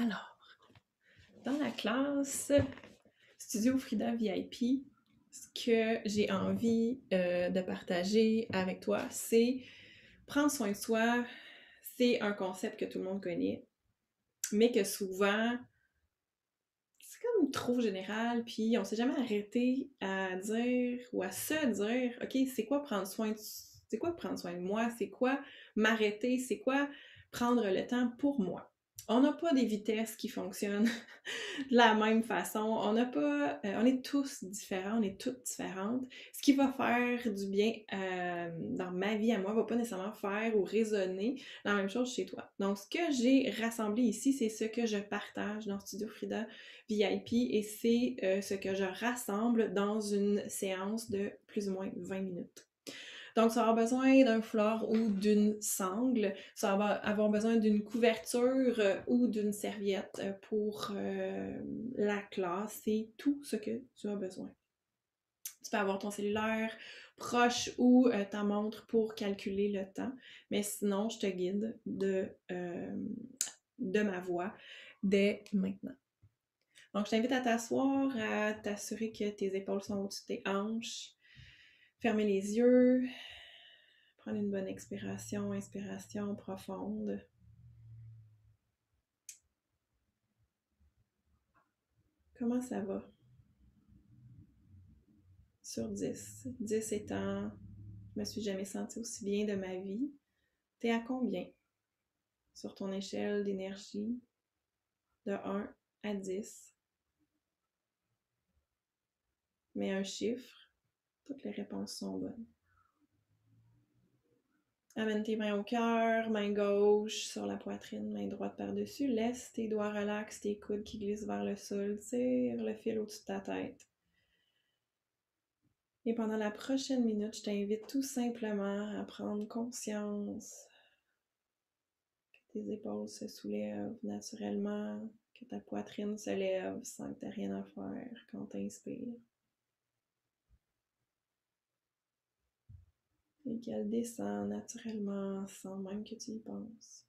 Alors, dans la classe Studio Frida VIP, ce que j'ai envie de partager avec toi, c'est prendre soin de soi. C'est un concept que tout le monde connaît, mais que souvent, c'est comme trop général, puis on s'est jamais arrêté à dire ou à se dire, OK, c'est quoi prendre soin de... C'est quoi prendre soin de moi? C'est quoi m'arrêter? C'est quoi prendre le temps pour moi? On n'a pas des vitesses qui fonctionnent de la même façon. On n'a pas, on est tous différents, on est toutes différentes. Ce qui va faire du bien dans ma vie à moi va pas nécessairement faire ou résonner la même chose chez toi. Donc, ce que j'ai rassemblé ici, c'est ce que je partage dans Studio Frida VIP et c'est ce que je rassemble dans une séance de plus ou moins 20 minutes. Donc, ça va avoir besoin d'un foulard ou d'une sangle. Ça va avoir besoin d'une couverture ou d'une serviette pour la classe. C'est tout ce que tu as besoin. Tu peux avoir ton cellulaire proche ou ta montre pour calculer le temps. Mais sinon, je te guide de ma voix dès maintenant. Donc, je t'invite à t'asseoir, à t'assurer que tes épaules sont au-dessus de tes hanches. Fermer les yeux. Prendre une bonne expiration, inspiration profonde. Comment ça va? Sur 10. 10 étant, je me suis jamais sentie aussi bien de ma vie. T'es à combien? Sur ton échelle d'énergie de 1 à 10. Mets un chiffre. Toutes les réponses sont bonnes. Amène tes mains au cœur, main gauche sur la poitrine, main droite par-dessus. Laisse tes doigts relax, tes coudes qui glissent vers le sol. Tire le fil au-dessus de ta tête. Et pendant la prochaine minute, je t'invite tout simplement à prendre conscience que tes épaules se soulèvent naturellement, que ta poitrine se lève sans que tu aies rien à faire quand tu inspires. Et qu'elle descend naturellement sans même que tu y penses.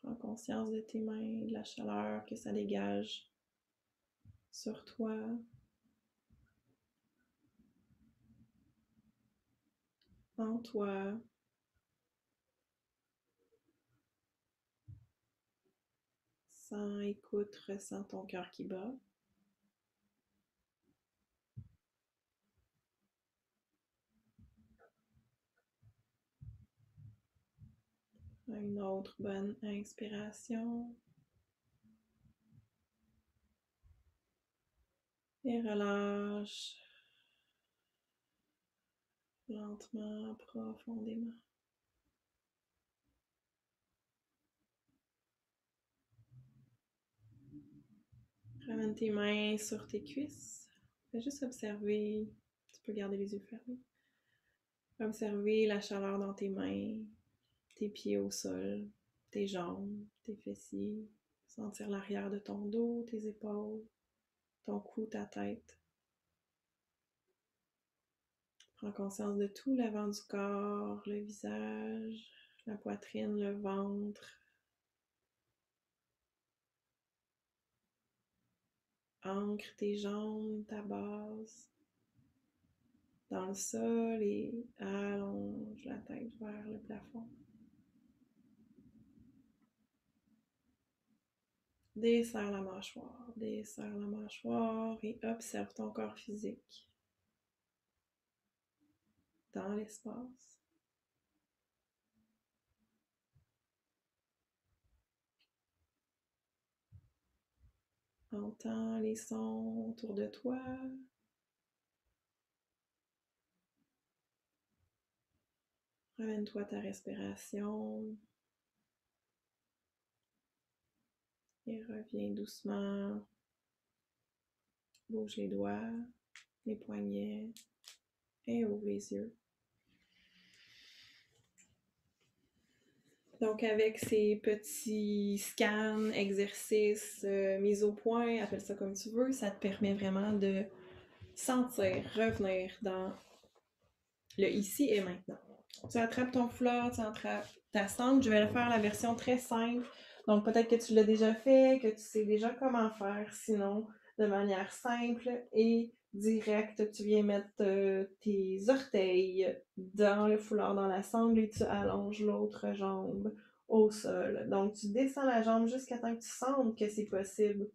Prends conscience de tes mains, de la chaleur que ça dégage sur toi. En toi. Sans écoute, ressens ton cœur qui bat. Une autre bonne inspiration. Et relâche lentement, profondément. Ramène tes mains sur tes cuisses. Fais juste observer. Tu peux garder les yeux fermés. Observer la chaleur dans tes mains, tes pieds au sol, tes jambes, tes fessiers. Sentir l'arrière de ton dos, tes épaules, ton cou, ta tête. Prends conscience de tout l'avant du corps, le visage, la poitrine, le ventre. Ancre tes jambes, ta base dans le sol et allonge la tête vers le plafond. Desserre la mâchoire et observe ton corps physique dans l'espace. Entends les sons autour de toi. Ramène-toi à ta respiration. Et reviens doucement. Bouge les doigts, les poignets, Et ouvre les yeux. Donc, avec ces petits scans, exercices, mise au point, appelle ça comme tu veux, ça te permet vraiment de sentir, revenir dans le ici et maintenant. Tu attrapes ton foulard, tu attrapes ta sangle. Je vais faire la version très simple. Donc, peut-être que tu l'as déjà fait, que tu sais déjà comment faire. Sinon, de manière simple et directe, tu viens mettre tes orteils dans le foulard, dans la sangle et tu allonges l'autre jambe au sol. Donc, tu descends la jambe jusqu'à temps que tu sentes que c'est possible,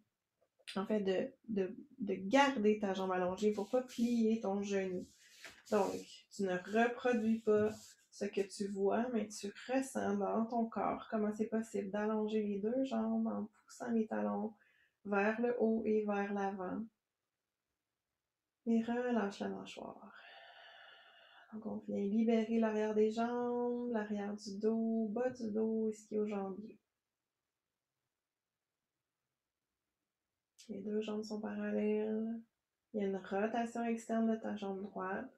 en fait, de garder ta jambe allongée pour pas plier ton genou. Donc, tu ne reproduis pas ce que tu vois, mais tu ressens dans ton corps comment c'est possible d'allonger les deux jambes en poussant les talons vers le haut et vers l'avant. Et relâche la mâchoire. Donc, on vient libérer l'arrière des jambes, l'arrière du dos, bas du dos, ischio-jambier. Les deux jambes sont parallèles. Il y a une rotation externe de ta jambe droite.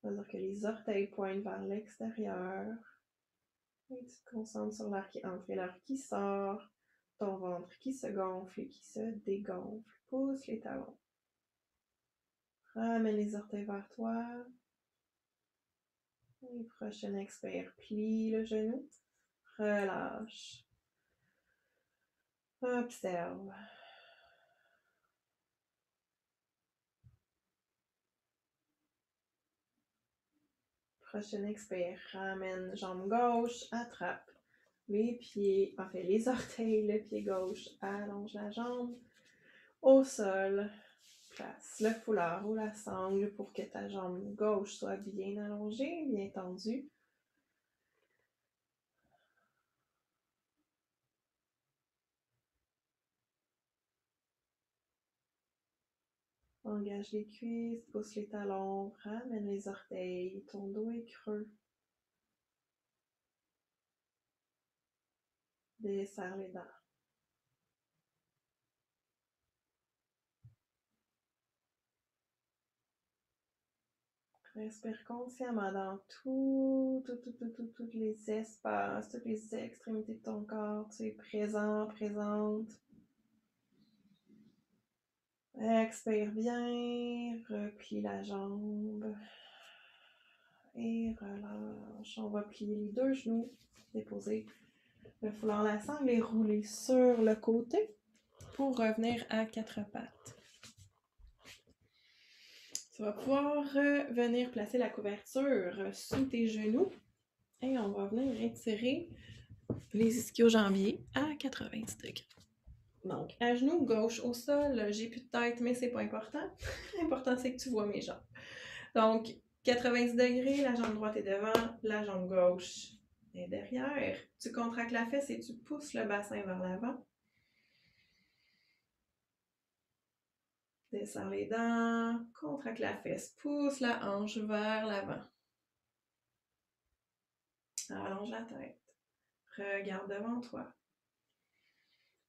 C'est-à-dire que les orteils pointent vers l'extérieur. Et tu te concentres sur l'air qui entre et l'air qui sort. Ton ventre qui se gonfle et qui se dégonfle. Pousse les talons. Ramène les orteils vers toi. Et prochaine expire, plie le genou. Relâche. Observe. Prochaine expire, ramène jambe gauche, attrape les pieds, en fait les orteils, le pied gauche, allonge la jambe au sol. Place le foulard ou la sangle pour que ta jambe gauche soit bien allongée, bien tendue. Engage les cuisses, pousse les talons, ramène les orteils, ton dos est creux. Desserre les dents. Respire consciemment dans tous les espaces, toutes les extrémités de ton corps. Tu es présent, présente. Expire bien, replie la jambe. Et relâche. On va plier les deux genoux, déposer le foulard, la sangle et rouler sur le côté pour revenir à quatre pattes. Tu vas pouvoir venir placer la couverture sous tes genoux et on va venir étirer les ischio-jambiers à 90 degrés. Donc, à genoux, gauche au sol, j'ai plus de tête, mais c'est pas important. L'important, c'est que tu vois mes jambes. Donc, 90 degrés, la jambe droite est devant, la jambe gauche est derrière. Tu contractes la fesse et tu pousses le bassin vers l'avant. Desserre les dents, contracte la fesse, pousse la hanche vers l'avant. Allonge la tête. Regarde devant toi.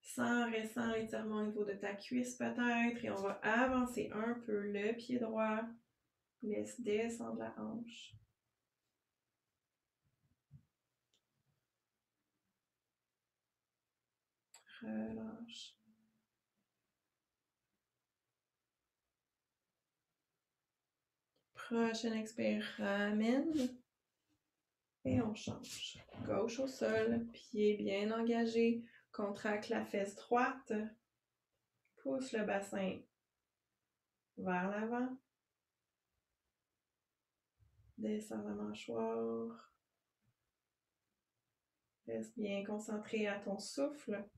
Sans restant l'étirement au niveau de ta cuisse peut-être. Et on va avancer un peu le pied droit. Laisse descendre la hanche. Relâche. Prochaine expire, ramène. Et on change. Gauche au sol, pied bien engagé. Contracte la fesse droite. Pousse le bassin vers l'avant. Descends la mâchoire. Reste bien concentré à ton souffle.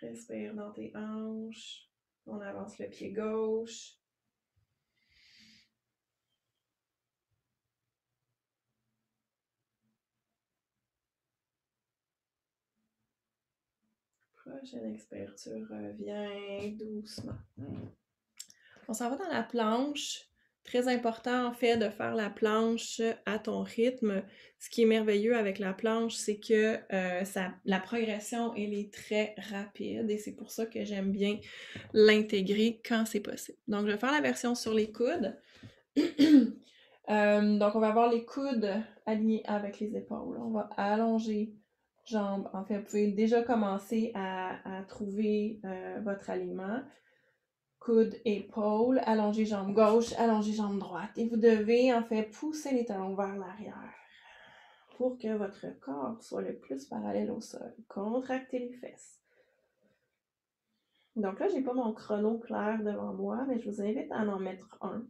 Respire dans tes hanches. On avance le pied gauche. Prochaine expire, tu reviens doucement. On s'en va dans la planche. Très important, en fait, de faire la planche à ton rythme. Ce qui est merveilleux avec la planche, c'est que la progression, elle est très rapide et c'est pour ça que j'aime bien l'intégrer quand c'est possible. Donc, je vais faire la version sur les coudes. Donc, on va avoir les coudes alignés avec les épaules. On va allonger jambes. En fait, vous pouvez déjà commencer à trouver votre alignement. Coude, épaule, allonger jambe gauche, allonger jambe droite. Et vous devez, en fait, pousser les talons vers l'arrière pour que votre corps soit le plus parallèle au sol. Contractez les fesses. Donc là, je n'ai pas mon chrono clair devant moi, mais je vous invite à en mettre un.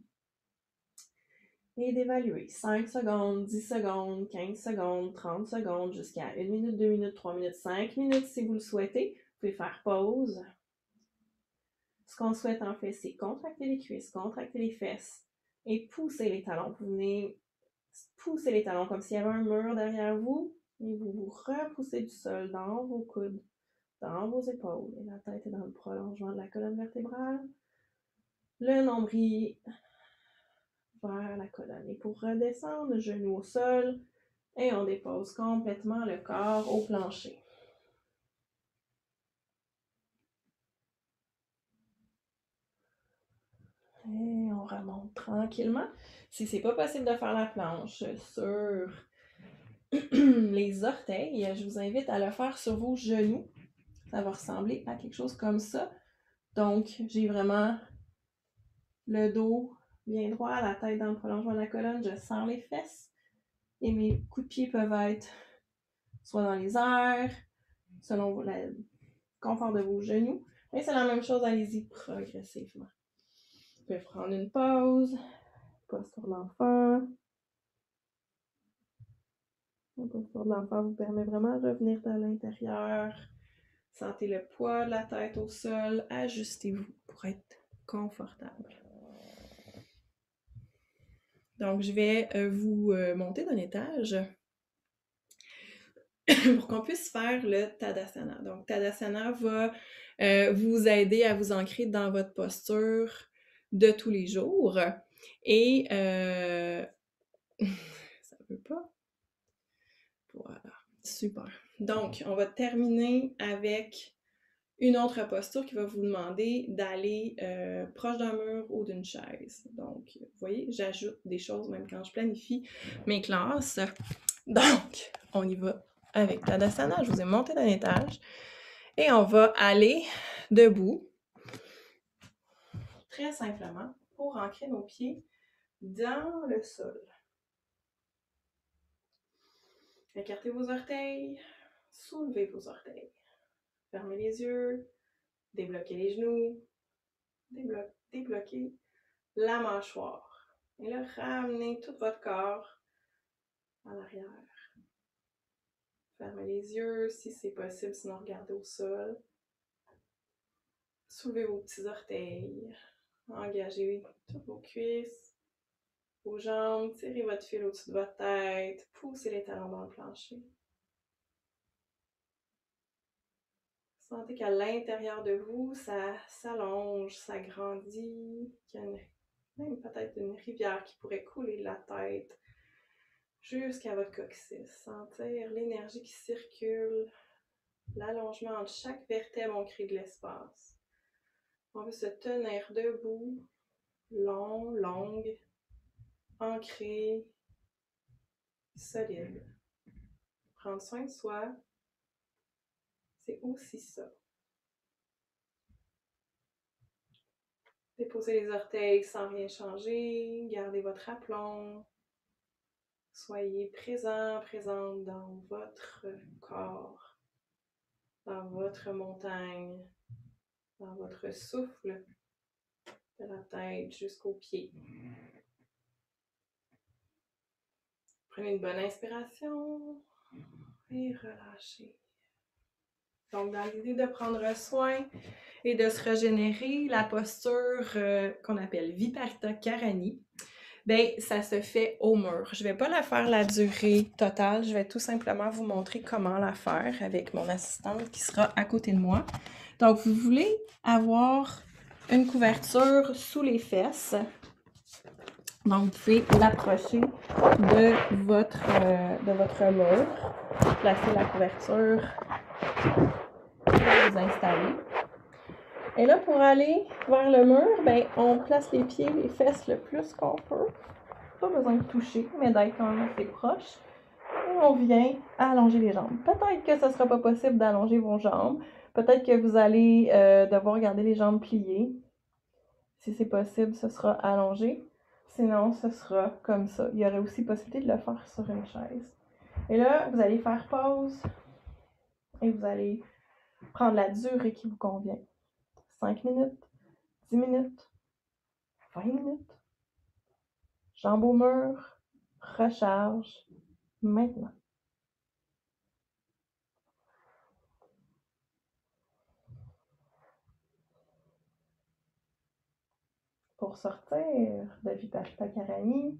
Et d'évaluer 5 secondes, 10 secondes, 15 secondes, 30 secondes, jusqu'à 1 minute, 2 minutes, 3 minutes, 5 minutes si vous le souhaitez. Vous pouvez faire pause. Ce qu'on souhaite en fait, c'est contracter les cuisses, contracter les fesses et pousser les talons. Vous venez pousser les talons comme s'il y avait un mur derrière vous et vous vous repoussez du sol dans vos coudes, dans vos épaules. Et la tête est dans le prolongement de la colonne vertébrale. Le nombril vers la colonne. Et pour redescendre, genoux au sol et on dépose complètement le corps au plancher. Et on remonte tranquillement. Si c'est pas possible de faire la planche sur les orteils, je vous invite à le faire sur vos genoux. Ça va ressembler à quelque chose comme ça. Donc, j'ai vraiment le dos bien droit, la tête dans le prolongement de la colonne. Je sens les fesses. Et mes coups de pied peuvent être soit dans les airs, selon le confort de vos genoux. Mais c'est la même chose, allez-y progressivement. Vous pouvez prendre une pause. Posture d'enfant. La posture d'enfant vous permet vraiment de revenir de l'intérieur. Sentez le poids de la tête au sol. Ajustez-vous pour être confortable. Donc, je vais vous monter d'un étage pour qu'on puisse faire le Tadasana. Donc, Tadasana va vous aider à vous ancrer dans votre posture de tous les jours. Et ça ne veut pas. Voilà, super. Donc, on va terminer avec une autre posture qui va vous demander d'aller proche d'un mur ou d'une chaise. Donc, vous voyez, j'ajoute des choses même quand je planifie mes classes. Donc, on y va avec Tadasana. Je vous ai monté d'un étage. Et on va aller debout, très simplement, pour ancrer nos pieds dans le sol. Écartez vos orteils, soulevez vos orteils. Fermez les yeux, débloquez les genoux, débloquez la mâchoire. Et là, ramenez tout votre corps à l'arrière. Fermez les yeux si c'est possible, sinon regardez au sol. Soulevez vos petits orteils. Engagez toutes vos cuisses, vos jambes. Tirez votre fil au-dessus de votre tête. Poussez les talons dans le plancher. Sentez qu'à l'intérieur de vous, ça s'allonge, ça grandit, qu'il y a même peut-être une rivière qui pourrait couler de la tête jusqu'à votre coccyx. Sentir l'énergie qui circule, l'allongement entre chaque vertèbre, on crée de l'espace. On veut se tenir debout, longue, ancré, solide. Prendre soin de soi, c'est aussi ça. Déposez les orteils sans rien changer, gardez votre aplomb. Soyez présente dans votre corps, dans votre montagne, dans votre souffle, de la tête jusqu'aux pieds. Prenez une bonne inspiration et relâchez. Donc, dans l'idée de prendre soin et de se régénérer, la posture qu'on appelle Viparita Karani, bien, ça se fait au mur. Je ne vais pas la faire la durée totale, je vais tout simplement vous montrer comment la faire avec mon assistante qui sera à côté de moi. Donc, vous voulez avoir une couverture sous les fesses. Donc, vous pouvez l'approcher de votre mur, placer la couverture, vous installer. Et là, pour aller vers le mur, ben, on place les pieds, les fesses le plus qu'on peut. Pas besoin de toucher, mais d'être quand même assez proche. Et on vient allonger les jambes. Peut-être que ce ne sera pas possible d'allonger vos jambes. Peut-être que vous allez devoir garder les jambes pliées. Si c'est possible, ce sera allongé. Sinon, ce sera comme ça. Il y aurait aussi possibilité de le faire sur une chaise. Et là, vous allez faire pause et vous allez prendre la durée qui vous convient. 5 minutes, 10 minutes, 20 minutes. Jambes au mur, recharge, maintenant. Pour sortir de Viparita Karani,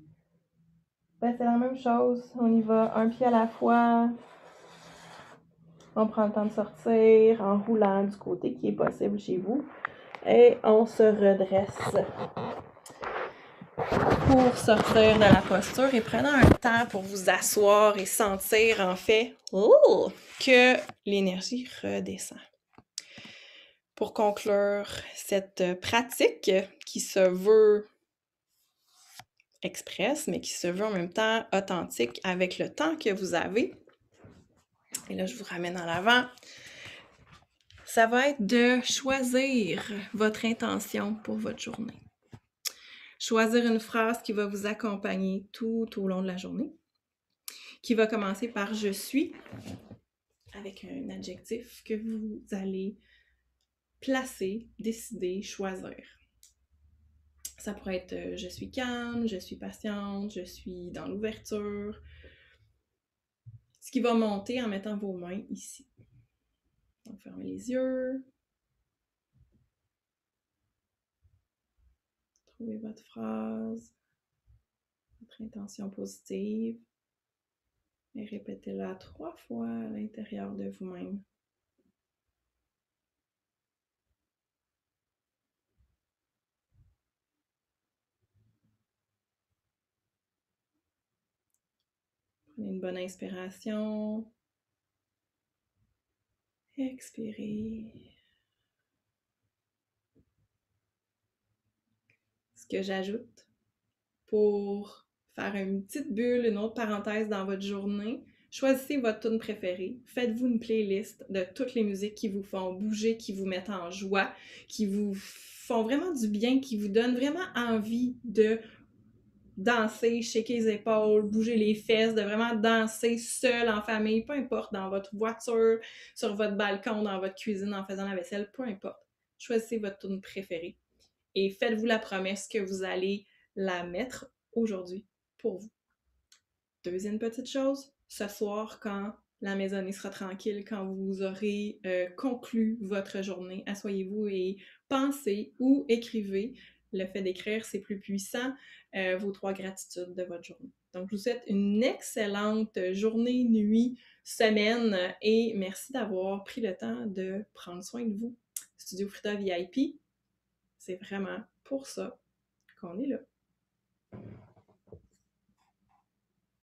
ben c'est la même chose. On y va un pied à la fois. On prend le temps de sortir en roulant du côté qui est possible chez vous. Et on se redresse pour sortir de la posture et prenant un temps pour vous asseoir et sentir en fait que l'énergie redescend. Pour conclure cette pratique qui se veut express, mais qui se veut en même temps authentique avec le temps que vous avez. Et là, je vous ramène en avant. Ça va être de choisir votre intention pour votre journée. Choisir une phrase qui va vous accompagner tout au long de la journée, qui va commencer par « je suis » avec un adjectif que vous allez placer, décider, choisir. Ça pourrait être « je suis calme »,« je suis patiente »,« je suis dans l'ouverture ». Ce qui va monter en mettant vos mains ici. Donc, fermez les yeux. Trouvez votre phrase, votre intention positive et répétez-la 3 fois à l'intérieur de vous-même. Prenez une bonne inspiration. Expirez. Ce que j'ajoute pour faire une petite bulle, une autre parenthèse dans votre journée, choisissez votre tune préférée. Faites-vous une playlist de toutes les musiques qui vous font bouger, qui vous mettent en joie, qui vous font vraiment du bien, qui vous donnent vraiment envie de danser, shaker les épaules, bouger les fesses, de vraiment danser seul, en famille, peu importe, dans votre voiture, sur votre balcon, dans votre cuisine, en faisant la vaisselle, peu importe. Choisissez votre tune préférée et faites-vous la promesse que vous allez la mettre aujourd'hui pour vous. Deuxième petite chose, ce soir, quand la maisonnée sera tranquille, quand vous aurez conclu votre journée, asseyez-vous et pensez ou écrivez. Le fait d'écrire, c'est plus puissant, vos 3 gratitudes de votre journée. Donc, je vous souhaite une excellente journée, nuit, semaine et merci d'avoir pris le temps de prendre soin de vous. Studio Frida VIP, c'est vraiment pour ça qu'on est là.